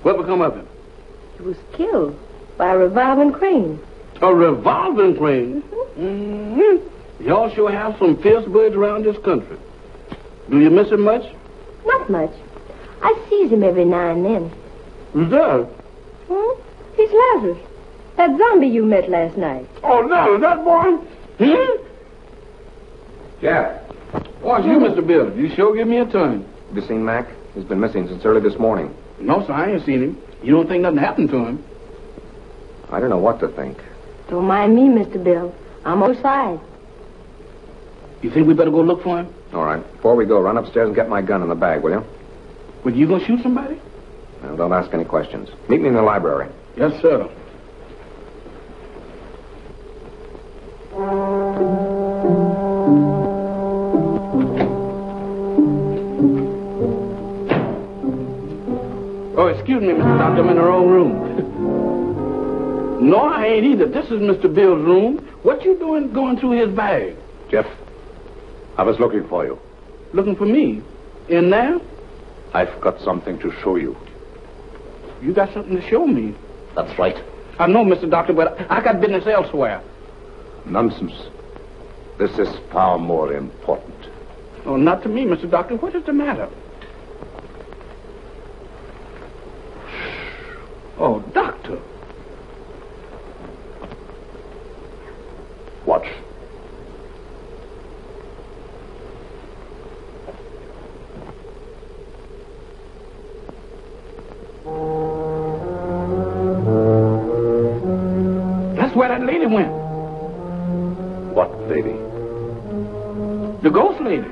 What become of him? He was killed by a revolving crane. A revolving crane? Mm-hmm. Y'all sure have some fierce birds around this country. Do you miss him much? Not much. I sees him every now and then. Who's that? He's Lazarus. That zombie you met last night. Oh, Lazarus, that boy? Jeff, Oh, it's you, Mr. Bill. You sure give me a turn. have you seen Mac? He's been missing since early this morning. No, sir, I ain't seen him. You don't think nothing happened to him? I don't know what to think. Don't mind me, Mr. Bill. I'm on your side. You think we better go look for him? All right. Before we go, run upstairs and get my gun in the bag, will you? Well, you gonna shoot somebody? Well, don't ask any questions. Meet me in the library. Yes, sir. Oh, excuse me, Mr. Doctor. I'm in the wrong room. No, I ain't either. This is Mr. Bill's room. What you doing going through his bag? Jeff, I was looking for you. Looking for me? In there? I've got something to show you. You got something to show me? That's right. I know, Mr. Doctor, but I got business elsewhere. Nonsense. This is far more important. Oh, not to me, Mr. Doctor. What is the matter? Oh, Doctor. Watch. That's where that lady went. What lady? The ghost lady.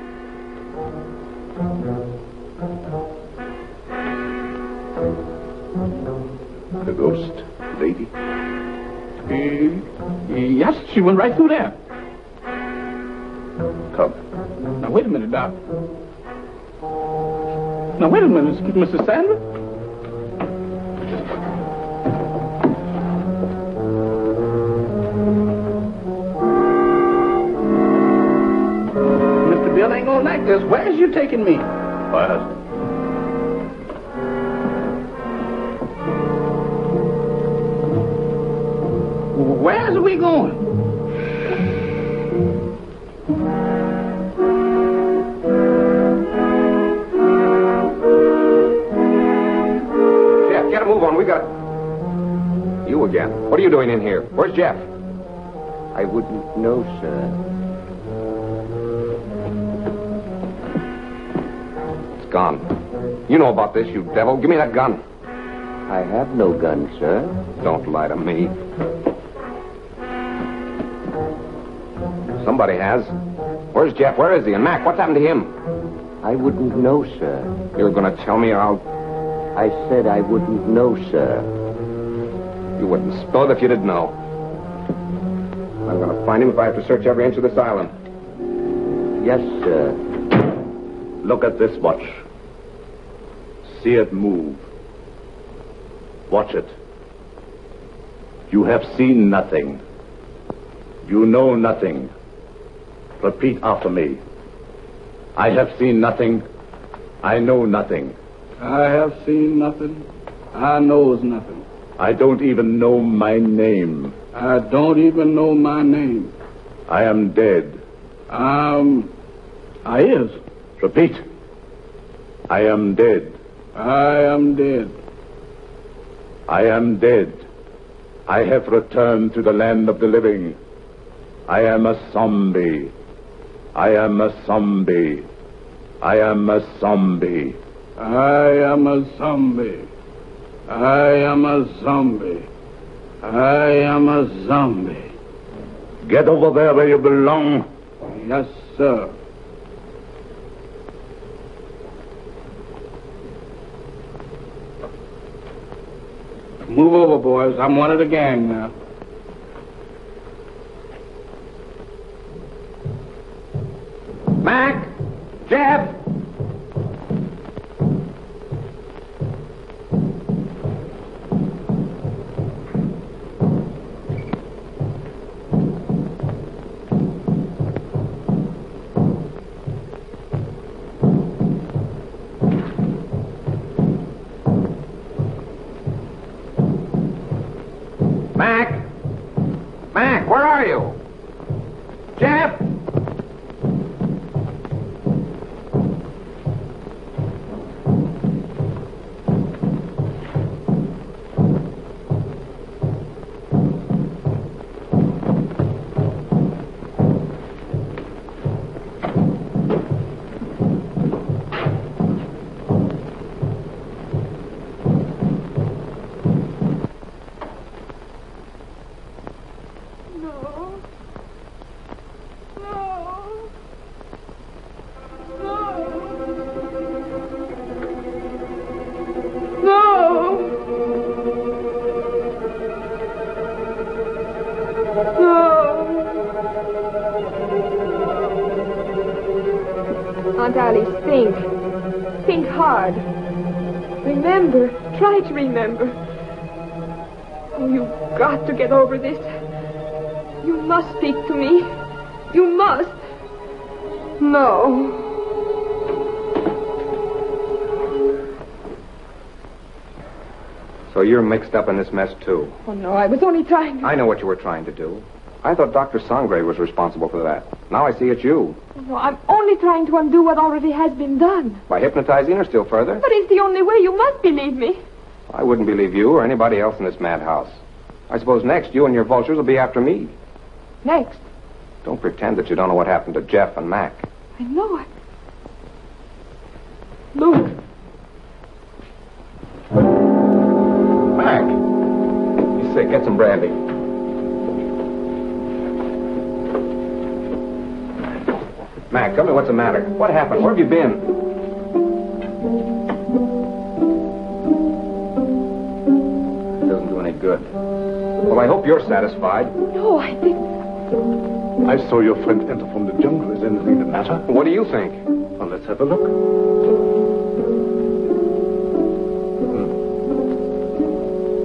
The ghost lady? Yes, she went right through there. Come. Now, wait a minute, Doc. Now, wait a minute, Mr. Sandler. Mr. Bill ain't gonna like this. Where's you taking me? Where? Where's we going? Jeff, get a move on. We got... You again. What are you doing in here? Where's Jeff? I wouldn't know, sir. It's gone. You know about this, you devil. Give me that gun. I have no gun, sir. Don't lie to me. Somebody has. Where's Jeff? Where is he? And Mac, what's happened to him? I wouldn't know, sir. You're going to tell me or I'll... I said I wouldn't know, sir. You wouldn't spill it if you didn't know. I'm going to find him if I have to search every inch of this island. Yes, sir. Look at this watch. See it move. Watch it. You have seen nothing. You know nothing. Repeat after me. I have seen nothing. I know nothing. I have seen nothing. I knows nothing. I don't even know my name. I don't even know my name. I am dead. I is. Repeat. I am dead. I am dead. I am dead. I have returned to the land of the living. I am a zombie. I am a zombie. I am a zombie. I am a zombie. I am a zombie. I am a zombie. Get over there where you belong. Yes, sir. Move over, boys. I'm one of the gang now. Mac! Jeff! Mac! Mac, where are you? Jeff! Aunt Alice, think. Think hard. Remember. Try to remember. Oh, you've got to get over this. You must speak to me. You must. No. So you're mixed up in this mess, too. Oh, no, I was only trying to... I know what you were trying to do. I thought Dr. Sangre was responsible for that. Now I see it's you. Oh, no, I'm only trying to undo what already has been done. By hypnotizing her still further? But it's the only way. You must believe me. I wouldn't believe you or anybody else in this madhouse. I suppose next you and your vultures will be after me. Next? Don't pretend that you don't know what happened to Jeff and Mac. I know it. Look. Mac! He's sick. Get some brandy. Mac, tell me what's the matter. What happened? Where have you been? It doesn't do any good. Well, I hope you're satisfied. No, I didn't. I saw your friend enter from the jungle. Is anything the matter? What do you think? Well, let's have a look.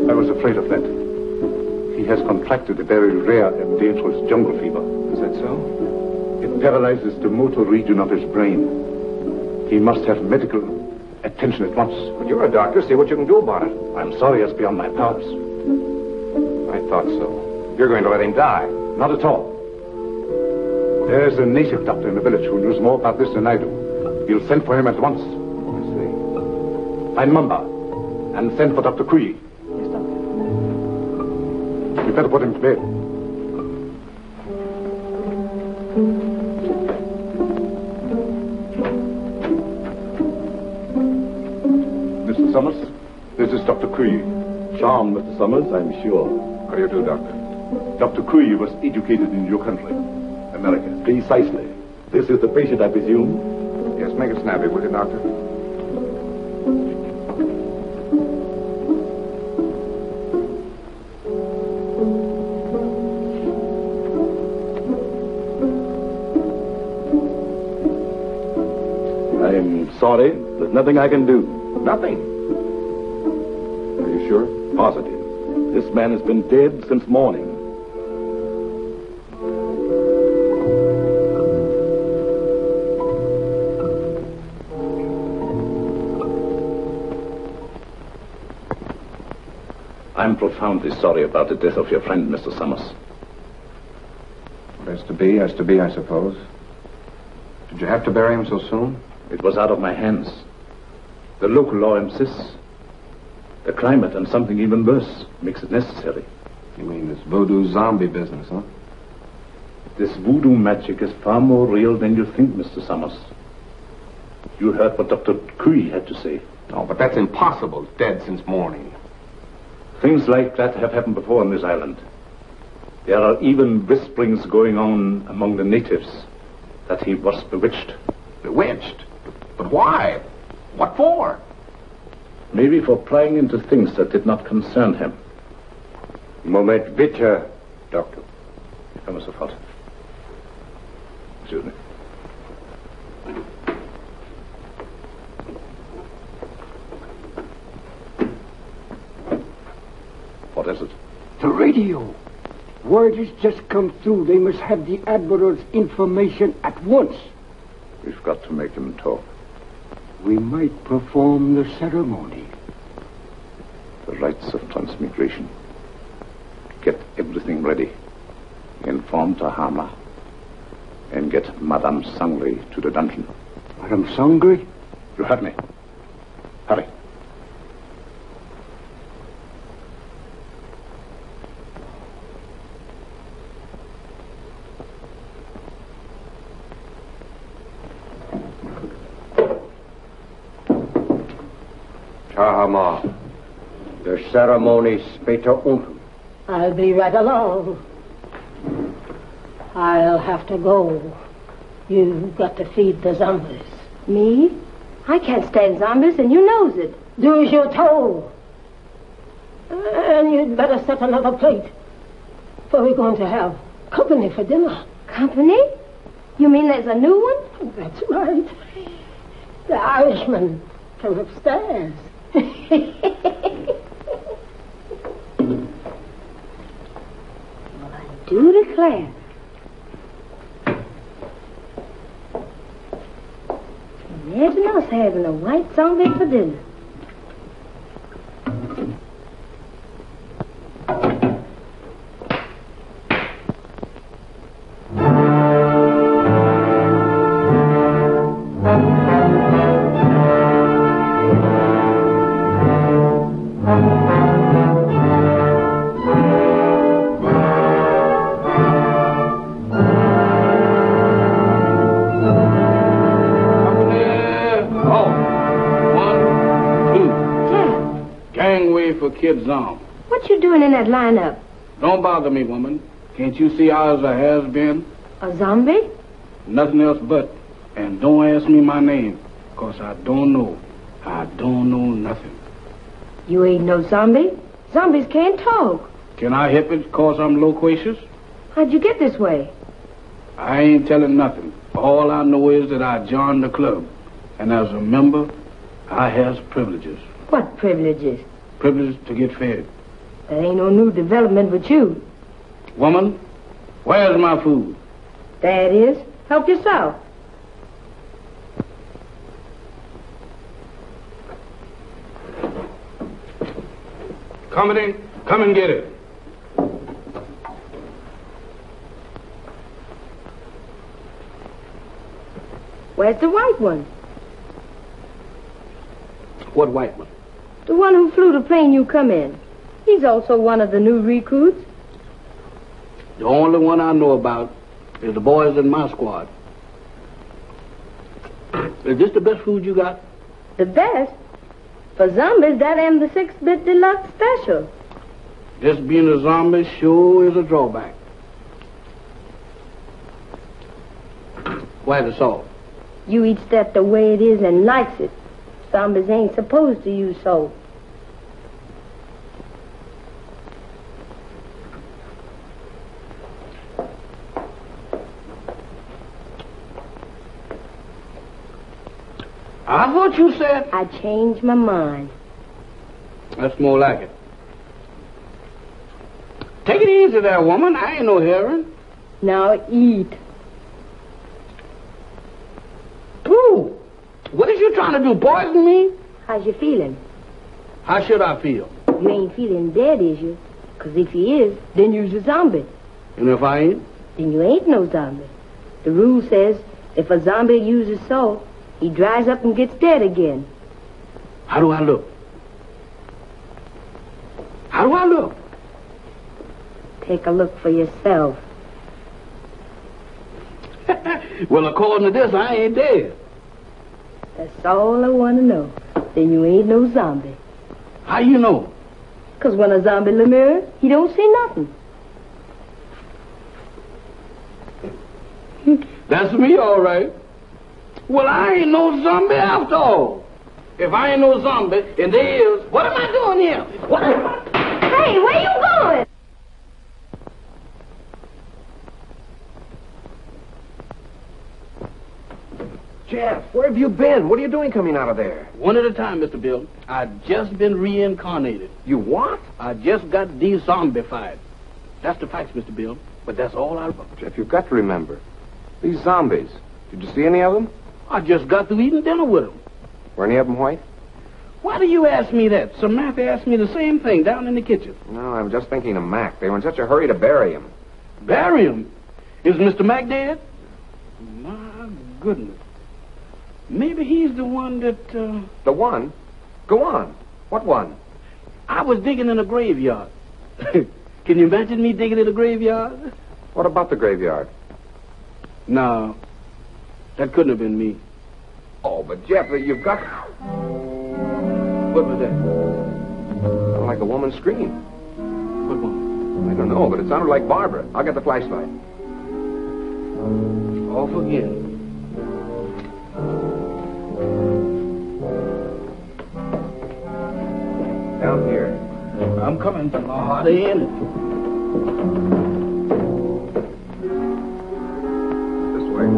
I was afraid of that. He has contracted a very rare and dangerous jungle fever. Is that so? It paralyzes the motor region of his brain. He must have medical attention at once. But you're a doctor. See what you can do about it. I'm sorry, it's beyond my powers. I thought so. You're going to let him die. Not at all. There's a native doctor in the village who knows more about this than I do. He'll send for him at once. I see. Find Mamba and send for Dr. Kui. Yes, Doctor. You better put him to bed. Mr. Summers, this is Dr. Kui. Charmed, Mr. Summers, I'm sure. How do you do, Doctor? Dr. Kui was educated in your country, America. Precisely. This is the patient, I presume? Yes, make it snappy, will you, Doctor? sorry. There's nothing I can do. Nothing. Are you sure? Positive. This man has been dead since morning. I'm profoundly sorry about the death of your friend, Mr. Summers. Best to be, I suppose. Did you have to bury him so soon? It was out of my hands. The local law insists. The climate and something even worse makes it necessary. You mean this voodoo zombie business, huh? This voodoo magic is far more real than you think, Mr. Summers. You heard what Dr. Cui had to say. Oh, but that's impossible. Dead since morning. Things like that have happened before on this island. There are even whisperings going on among the natives that he was bewitched. Bewitched? But why? What for? Maybe for prying into things that did not concern him. Moment bitte, Doctor. Come, Mr. Fott. Excuse me. What is it? The radio. Word has just come through. They must have the Admiral's information at once. We've got to make him talk. We might perform the ceremony. The rites of transmigration. Get everything ready. Inform Tahama. And get Madame Sangre to the dungeon. Madame Sangre? You heard me. Hurry. Tahama. The ceremony später unten. I'll be right along. I'll have to go. You've got to feed the zombies. Me? I can't stand zombies, and you knows it. Do as you're told. And you'd better set another plate. For we're going to have company for dinner. Company? You mean there's a new one? That's right. The Irishman from upstairs. Well, I do declare. Imagine us having a white zombie for dinner. Kid Zom. What you doing in that lineup? Don't bother me, woman. Can't you see I's a has-been? A zombie? Nothing else but. And don't ask me my name, 'cause I don't know. I don't know nothing. You ain't no zombie. Zombies can't talk. Can I help it 'cause I'm loquacious? How'd you get this way? I ain't telling nothing. All I know is that I joined the club. And as a member, I has privileges. What privileges? Privilege to get fed. That ain't no new development with you. Woman, where's my food? There it is. Help yourself. Come and get it. Where's the white one? What white one? The one who flew the plane you come in. He's also one of the new recruits. The only one I know about is the boys in my squad. Is this the best food you got? The best? For zombies, that am the 6-bit deluxe special. This being a zombie sure is a drawback. Where's the salt? You eats that the way it is and likes it. Zombies ain't supposed to use salt. I what you said? I changed my mind. That's more like it. Take it easy there, woman. I ain't no heron. Now eat. Pooh! What is you trying to do, poison me? How's you feeling? How should I feel? You ain't feeling dead, is you? 'Cause if you is, then you's a zombie. And if I ain't? Then you ain't no zombie. The rule says if a zombie uses salt, he dries up and gets dead again. How do I look? How do I look? Take a look for yourself. Well, according to this, I ain't dead. That's all I want to know. Then you ain't no zombie. How you know? 'Cause when a zombie in the mirror, he don't see nothing. That's me, all right. Well, I ain't no zombie after all. If I ain't no zombie, and there is, what am I doing here? What? Hey, where you going? Jeff, where have you been? What are you doing coming out of there? One at a time, Mr. Bill. I've just been reincarnated. You what? I just got de-zombified. That's the facts, Mr. Bill. But that's all I wrote. Jeff, you've got to remember. These zombies. Did you see any of them? I just got through eating dinner with them. Were any of them white? Why do you ask me that? Samantha asked me the same thing down in the kitchen. No, I'm just thinking of Mac. They were in such a hurry to bury him. Bury him? Is Mr. Mac dead? My goodness. Maybe he's the one that, The one? Go on. What one? I was digging in a graveyard. Can you imagine me digging in a graveyard? What about the graveyard? No. That couldn't have been me. Oh, but Jeff, you've got... What was that? Sounded like a woman's scream. What one? I don't know, but it sounded like Barbara. I'll get the flashlight. Off again. Down here. I'm coming to my heart in. This way.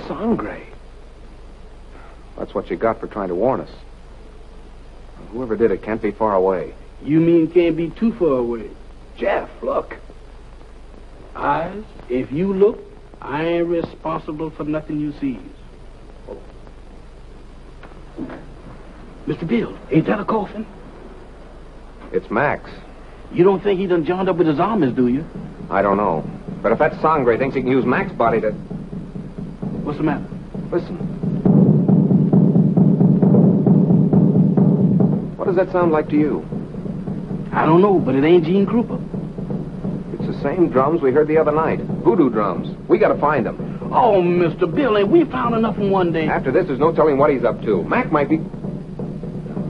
Sangre. That's what you got for trying to warn us. Whoever did it can't be far away. You mean can't be too far away? Jeff, look. Eyes, if you look, I ain't responsible for nothing you see. Mr. Bill, ain't that a coffin? It's Max. You don't think he done joined up with the zombies, do you? I don't know. But if that Sangre thinks he can use Mac's body to... What's the matter? Listen. What does that sound like to you? I don't know, but it ain't Gene Krupa. It's the same drums we heard the other night. Voodoo drums. We gotta find them. Oh, Mr. Bill, ain't we found enough in one day? After this, there's no telling what he's up to. Mac might be...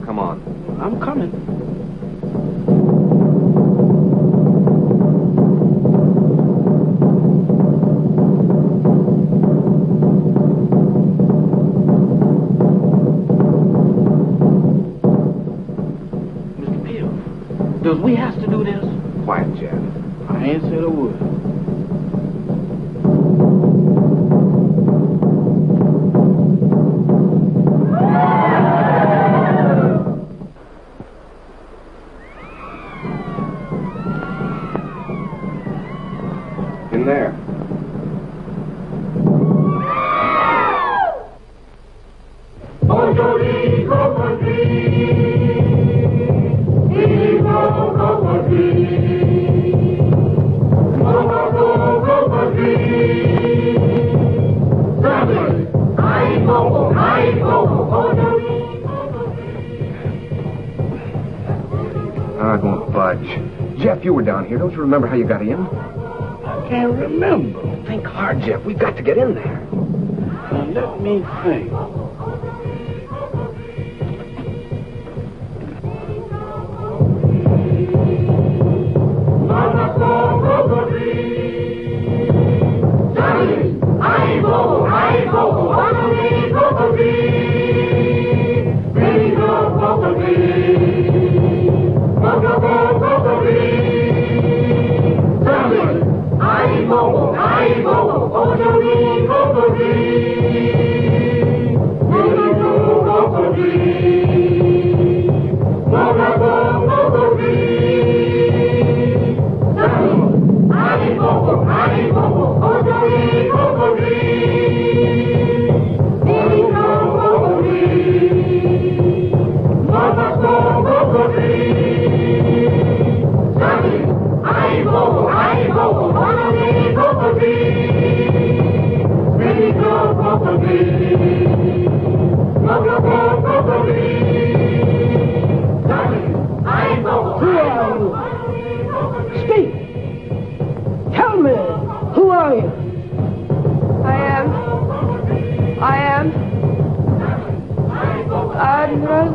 Come on. I'm coming. Does we have to do this? Quiet, Jeff. I ain't said a word. In there. I won't budge. Jeff, you were down here. Don't you remember how you got in? can't remember. Think hard, Jeff. We've got to get in there. Now, let me think. Speak! Tell me, who are you? I am Admiral.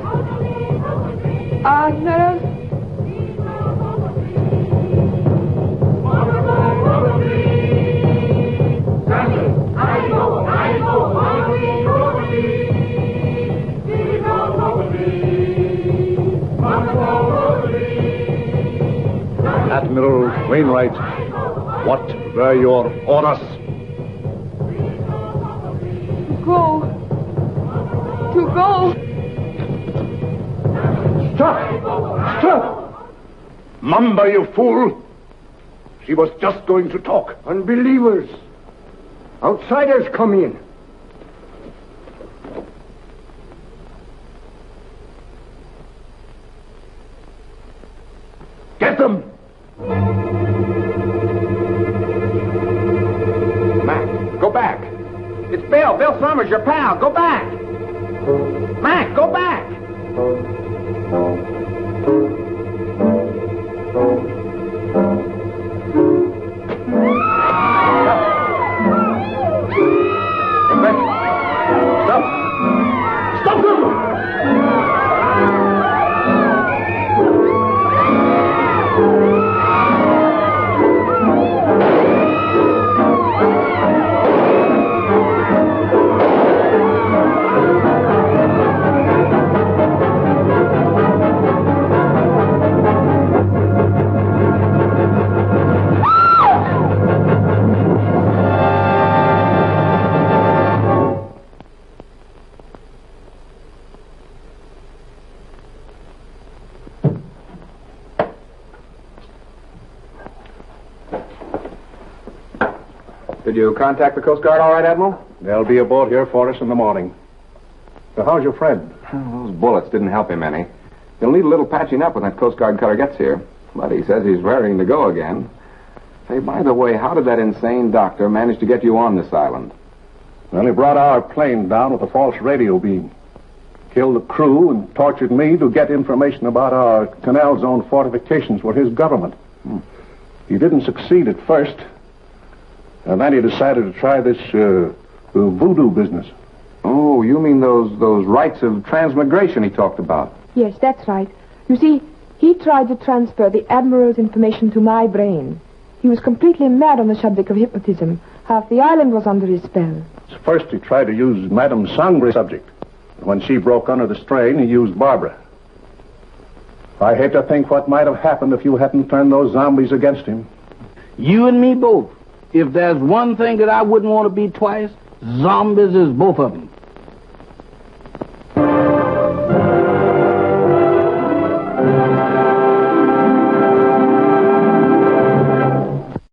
Admiral Wainwright, what were your orders? To go. Stop! Mamba, you fool! She was just going to talk. Unbelievers. Outsiders come in. Get them! Mac, go back. It's Bill Summers, your pal. Go back. Mac, go back. Stop them! Did you contact the Coast Guard all right, Admiral? They'll be aboard here for us in the morning. So how's your friend? Those bullets didn't help him any. He'll need a little patching up when that Coast Guard cutter gets here. But he says he's raring to go again. Say, by the way, how did that insane doctor manage to get you on this island? Well, he brought our plane down with a false radio beam. Killed the crew and tortured me to get information about our canal zone fortifications for his government. He didn't succeed at first. And then he decided to try this voodoo business. Oh, you mean those rites of transmigration he talked about? Yes, that's right. You see, he tried to transfer the Admiral's information to my brain. He was completely mad on the subject of hypnotism. Half the island was under his spell. First he tried to use Madame Sangre's subject. When she broke under the strain, he used Barbara. I hate to think what might have happened if you hadn't turned those zombies against him. You and me both. If there's one thing that I wouldn't want to be twice, zombies is both of them.